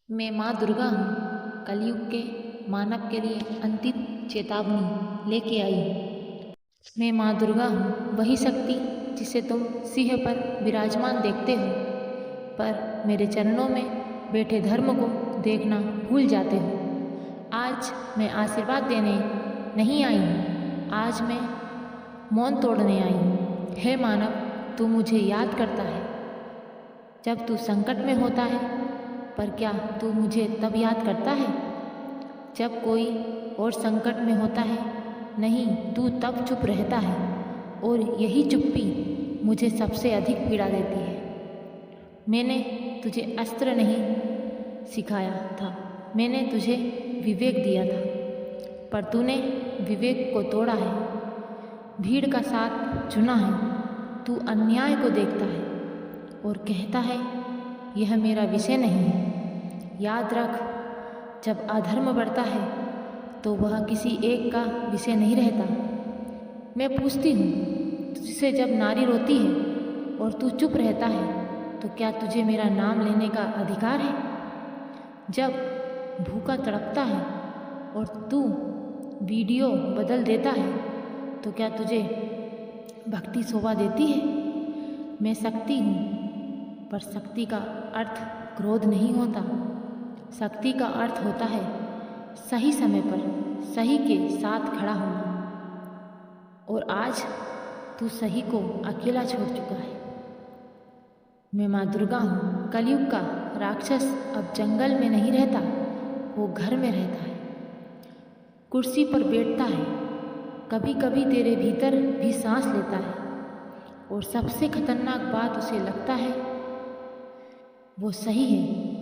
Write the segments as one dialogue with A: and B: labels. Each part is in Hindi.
A: मैं माँ दुर्गा हूँ, कलयुग के मानव के लिए अंतिम चेतावनी लेके आई। मैं माँ दुर्गा हूँ, वही शक्ति जिसे तुम सिंह पर विराजमान देखते हो, पर मेरे चरणों में बैठे धर्म को देखना भूल जाते हो। आज मैं आशीर्वाद देने नहीं आई हूँ, आज मैं मौन तोड़ने आई हूँ। हे मानव, तू मुझे याद करता है जब तू संकट में होता है, पर क्या तू मुझे तब याद करता है जब कोई और संकट में होता है? नहीं, तू तब चुप रहता है, और यही चुप्पी मुझे सबसे अधिक पीड़ा देती है। मैंने तुझे अस्त्र नहीं सिखाया था, मैंने तुझे विवेक दिया था, पर तूने विवेक को तोड़ा है, भीड़ का साथ चुना है। तू अन्याय को देखता है और कहता है यह मेरा विषय नहीं है। याद रख, जब अधर्म बढ़ता है तो वह किसी एक का विषय नहीं रहता। मैं पूछती हूँ तुझसे, जब नारी रोती है और तू चुप रहता है, तो क्या तुझे मेरा नाम लेने का अधिकार है? जब भूखा तड़पता है और तू वीडियो बदल देता है, तो क्या तुझे भक्ति शोभा देती है? मैं शक्ति हूँ, पर शक्ति का अर्थ क्रोध नहीं होता। शक्ति का अर्थ होता है सही समय पर सही के साथ खड़ा होना, और आज तू सही को अकेला छोड़ चुका है। मैं माँ दुर्गा हूँ, कलयुग का राक्षस अब जंगल में नहीं रहता, वो घर में रहता है, कुर्सी पर बैठता है, कभी कभी तेरे भीतर भी सांस लेता है, और सबसे खतरनाक बात उसे लगता है वो सही है।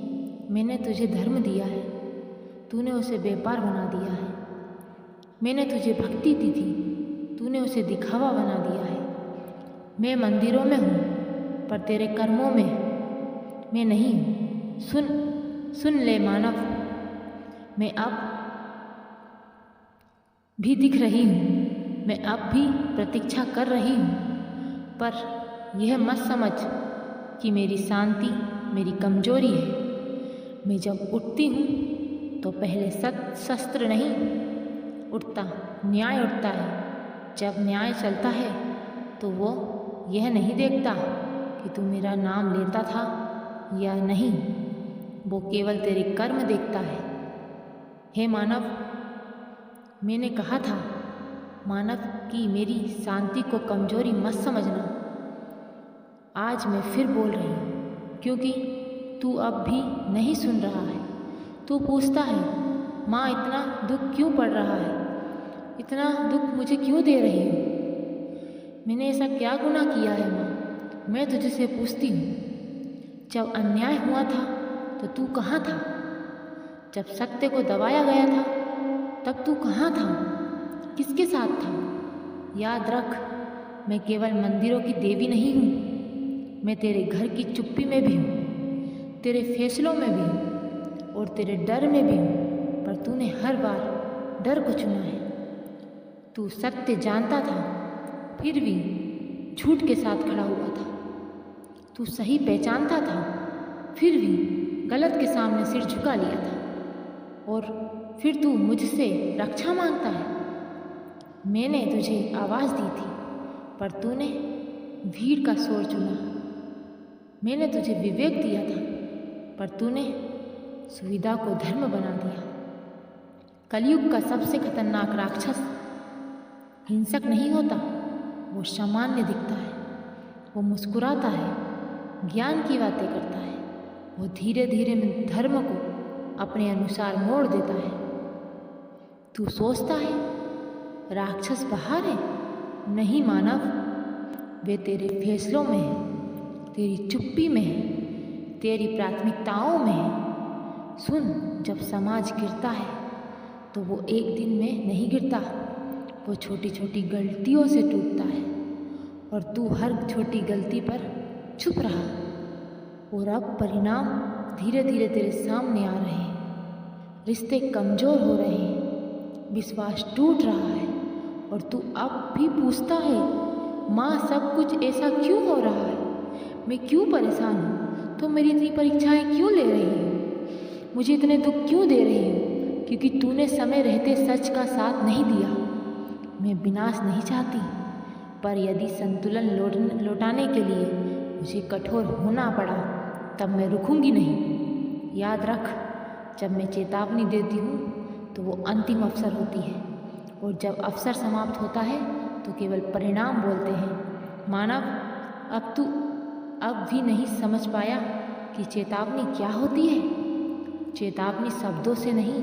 A: मैंने तुझे धर्म दिया है, तूने उसे व्यापार बना दिया है। मैंने तुझे भक्ति दी थी, तूने उसे दिखावा बना दिया है। मैं मंदिरों में हूँ, पर तेरे कर्मों में मैं नहीं हूँ। सुन ले मानव, मैं अब भी दिख रही हूँ, मैं अब भी प्रतीक्षा कर रही हूँ, पर यह मत समझ कि मेरी शांति मेरी कमजोरी है। मैं जब उठती हूँ तो पहले शस्त्र नहीं उठता, न्याय उठता है। जब न्याय चलता है तो वो यह नहीं देखता कि तू मेरा नाम लेता था या नहीं, वो केवल तेरे कर्म देखता है। हे मानव, मैंने कहा था मानव कि मेरी शांति को कमजोरी मत समझना। आज मैं फिर बोल रही हूँ, क्योंकि तू अब भी नहीं सुन रहा है। तू पूछता है माँ, इतना दुख क्यों पड़ रहा है, इतना दुख मुझे क्यों दे रही हो? मैंने ऐसा क्या गुनाह किया है माँ? मैं तुझसे पूछती हूँ, जब अन्याय हुआ था तो तू कहाँ था? जब सत्य को दबाया गया था तब तू कहाँ था? किसके साथ था? याद रख, मैं केवल मंदिरों की देवी नहीं हूँ, मैं तेरे घर की चुप्पी में भी हूँ, तेरे फैसलों में भी हूँ, और तेरे डर में भी हूँ। पर तूने हर बार डर को चुना है। तू सत्य जानता था, फिर भी झूठ के साथ खड़ा हुआ था। तू सही पहचानता था, फिर भी गलत के सामने सिर झुका लिया था, और फिर तू मुझसे रक्षा मांगता है। मैंने तुझे आवाज़ दी थी, पर तूने भीड़ का शोर चुना। मैंने तुझे विवेक दिया था, पर तूने सुविधा को धर्म बना दिया। कलयुग का सबसे खतरनाक राक्षस हिंसक नहीं होता, वो सामान्य दिखता है, वो मुस्कुराता है, ज्ञान की बातें करता है, वो धीरे धीरे धर्म को अपने अनुसार मोड़ देता है। तू सोचता है राक्षस बाहर है? नहीं मानव, वे तेरे फैसलों में है, तेरी चुप्पी में है, तेरी प्राथमिकताओं में है। सुन, जब समाज गिरता है तो वो एक दिन में नहीं गिरता, वो छोटी छोटी गलतियों से टूटता है, और तू हर छोटी गलती पर चुप रहा, और अब परिणाम धीरे धीरे तेरे सामने आ रहे हैं। रिश्ते कमज़ोर हो रहे हैं, विश्वास टूट रहा है, और तू अब भी पूछता है माँ, सब कुछ ऐसा क्यों हो रहा है? मैं क्यों परेशान हूँ? तो मेरी इतनी परीक्षाएं क्यों ले रही है? मुझे इतने दुख क्यों दे रही हो? क्योंकि तूने समय रहते सच का साथ नहीं दिया। मैं विनाश नहीं चाहती, पर यदि संतुलन लौटाने के लिए मुझे कठोर होना पड़ा तब मैं रुकूंगी नहीं। याद रख, जब मैं चेतावनी देती हूँ तो वो अंतिम अवसर होती है, और जब अवसर समाप्त होता है तो केवल परिणाम बोलते हैं। मानव, अब भी नहीं समझ पाया कि चेतावनी क्या होती है? चेतावनी शब्दों से नहीं,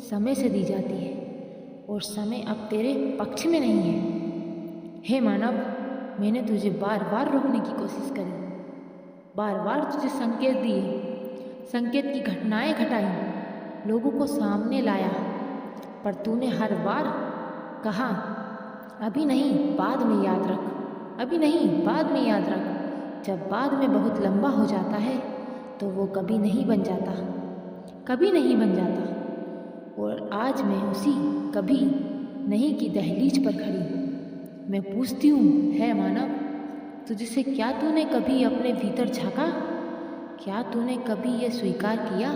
A: समय से दी जाती है, और समय अब तेरे पक्ष में नहीं है। हे मानव, मैंने तुझे बार बार रोकने की कोशिश करी, बार बार तुझे संकेत दिए, संकेत की घटनाएं घटाई, लोगों को सामने लाया, पर तूने हर बार कहा अभी नहीं, बाद में याद रख, अभी नहीं, बाद में याद रख। जब बाद में बहुत लंबा हो जाता है तो वो कभी नहीं बन जाता, कभी नहीं बन जाता। और आज मैं उसी कभी नहीं की दहलीज पर खड़ी मैं पूछती हूँ, है मानव, तुझसे क्या तूने कभी अपने भीतर झांका? क्या तूने कभी ये स्वीकार किया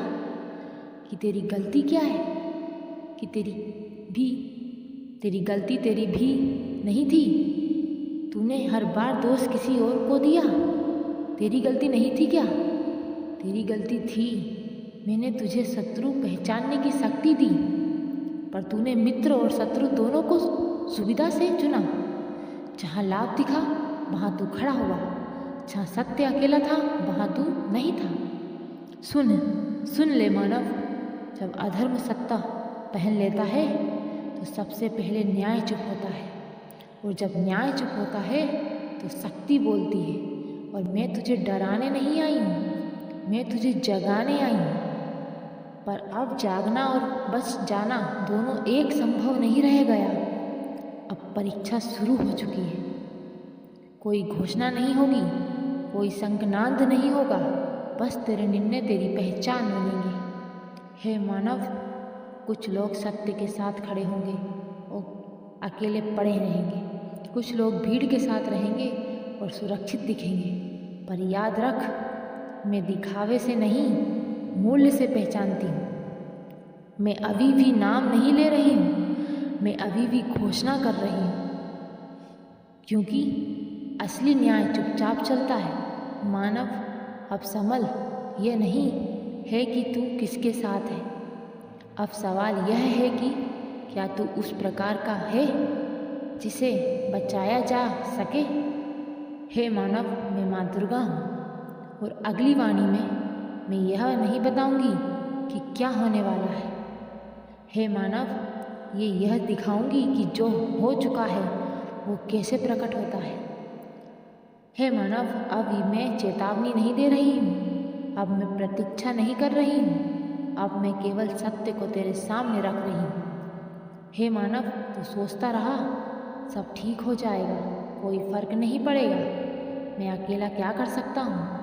A: कि तेरी गलती क्या है? कि तेरी गलती तेरी भी नहीं थी। तूने हर बार दोष किसी और को दिया। तेरी गलती नहीं थी क्या? तेरी गलती थी। मैंने तुझे शत्रु पहचानने की शक्ति दी, पर तूने मित्र और शत्रु दोनों को सुविधा से चुना। जहाँ लाभ दिखा वहाँ तू खड़ा हुआ, जहाँ सत्य अकेला था वहाँ तू नहीं था। सुन ले मानव, जब अधर्म सत्ता पहन लेता है तो सबसे पहले न्याय चुप होता है, और जब न्याय चुप होता है तो शक्ति बोलती है। और मैं तुझे डराने नहीं आई हूँ, मैं तुझे जगाने आई हूँ। पर अब जागना और बच जाना दोनों एक संभव नहीं रह गया। अब परीक्षा शुरू हो चुकी है। कोई घोषणा नहीं होगी, कोई शंखनाद नहीं होगा, बस तेरे निर्णय तेरी पहचान बनेंगे। हे मानव, कुछ लोग सत्य के साथ खड़े होंगे और अकेले पड़े रहेंगे, कुछ लोग भीड़ के साथ रहेंगे और सुरक्षित दिखेंगे। पर याद रख, मैं दिखावे से नहीं, मूल्य से पहचानती हूँ। मैं अभी भी नाम नहीं ले रही हूँ, मैं अभी भी घोषणा कर रही हूँ, क्योंकि असली न्याय चुपचाप चलता है। मानव, अब संभल, यह नहीं है कि तू किसके साथ है, अब सवाल यह है कि क्या तू उस प्रकार का है जिसे बचाया जा सके। हे मानव, मैं माँ दुर्गा हूँ, और अगली वाणी में मैं यह नहीं बताऊंगी कि क्या होने वाला है। हे मानव, यह दिखाऊंगी कि जो हो चुका है वो कैसे प्रकट होता है। हे मानव, अब मैं चेतावनी नहीं दे रही हूँ, अब मैं प्रतीक्षा नहीं कर रही हूँ, अब मैं केवल सत्य को तेरे सामने रख रही हूँ। हे मानव, तू सोचता रहा सब ठीक हो जाएगा, कोई फर्क नहीं पड़ेगा, मैं अकेला क्या कर सकता हूँ,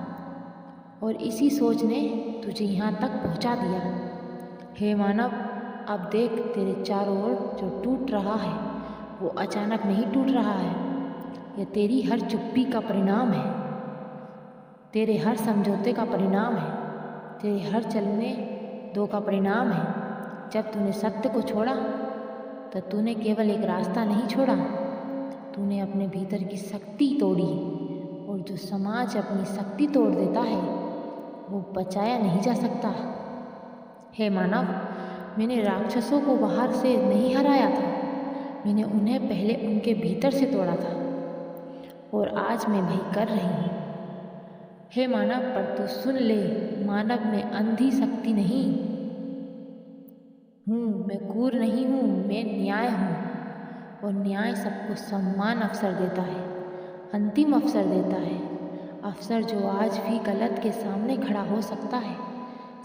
A: और इसी सोच ने तुझे यहाँ तक पहुँचा दिया। हे मानव, अब देख, तेरे चारों ओर जो टूट रहा है वो अचानक नहीं टूट रहा है, यह तेरी हर चुप्पी का परिणाम है, तेरे हर समझौते का परिणाम है, तेरे हर चलने दो का परिणाम है। जब तूने सत्य को छोड़ा तो तूने केवल एक रास्ता नहीं छोड़ा, तूने अपने भीतर की शक्ति तोड़ी, और जो समाज अपनी शक्ति तोड़ देता है वो बचाया नहीं जा सकता। हे मानव, मैंने राक्षसों को बाहर से नहीं हराया था, मैंने उन्हें पहले उनके भीतर से तोड़ा था, और आज मैं वही कर रही हूँ। हे मानव, पर तू सुन ले, मानव में अंधी शक्ति नहीं हूँ, मैं क्रूर नहीं हूँ, मैं न्याय हूँ, और न्याय सबको समान अवसर देता है, अंतिम अवसर देता है, अवसर जो आज भी गलत के सामने खड़ा हो सकता है,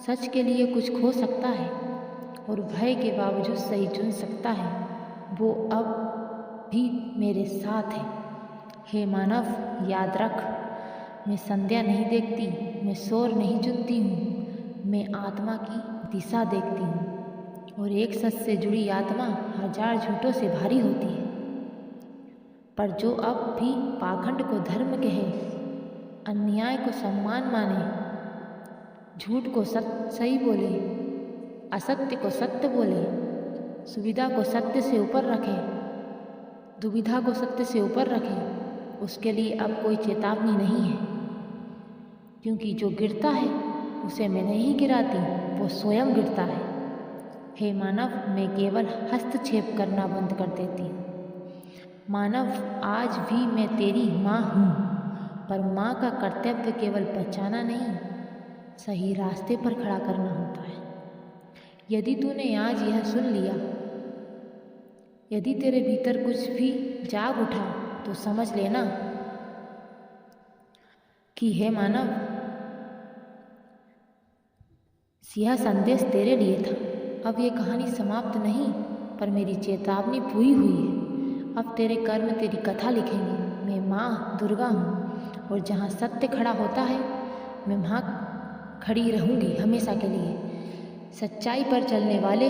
A: सच के लिए कुछ खो सकता है, और भय के बावजूद सही चुन सकता है। वो अब भी मेरे साथ है। हे मानव, याद रख, मैं संध्या नहीं देखती, मैं शोर नहीं चुनती हूँ, मैं आत्मा की दिशा देखती हूँ, और एक सच से जुड़ी आत्मा हजार झूठों से भारी होती है। पर जो अब भी पाखंड को धर्म कहे, अन्याय को सम्मान माने, झूठ को सही बोले, असत्य को सत्य बोले, सुविधा को सत्य से ऊपर रखे, दुविधा को सत्य से ऊपर रखे, उसके लिए अब कोई चेतावनी नहीं है। क्योंकि जो गिरता है उसे मैं नहीं गिराती, वो स्वयं गिरता है। हे मानव, मैं केवल हस्तक्षेप करना बंद कर देती हूँ। मानव, आज भी मैं तेरी माँ हूँ, पर माँ का कर्तव्य केवल बचाना नहीं, सही रास्ते पर खड़ा करना होता है। यदि तूने आज यह सुन लिया, यदि तेरे भीतर कुछ भी जाग उठा, तो समझ लेना कि हे मानव, यह संदेश तेरे लिए था। अब ये कहानी समाप्त नहीं, पर मेरी चेतावनी पूरी हुई है। अब तेरे कर्म तेरी कथा लिखेंगे। मैं माँ दुर्गा हूँ, और जहाँ सत्य खड़ा होता है मैं वहाँ खड़ी रहूँगी हमेशा के लिए। सच्चाई पर चलने वाले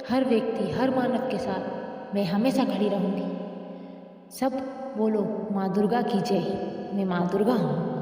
A: हर व्यक्ति, हर मानव के साथ मैं हमेशा खड़ी रहूँगी। सब बोलो माँ दुर्गा की जय। मैं माँ दुर्गा हूँ।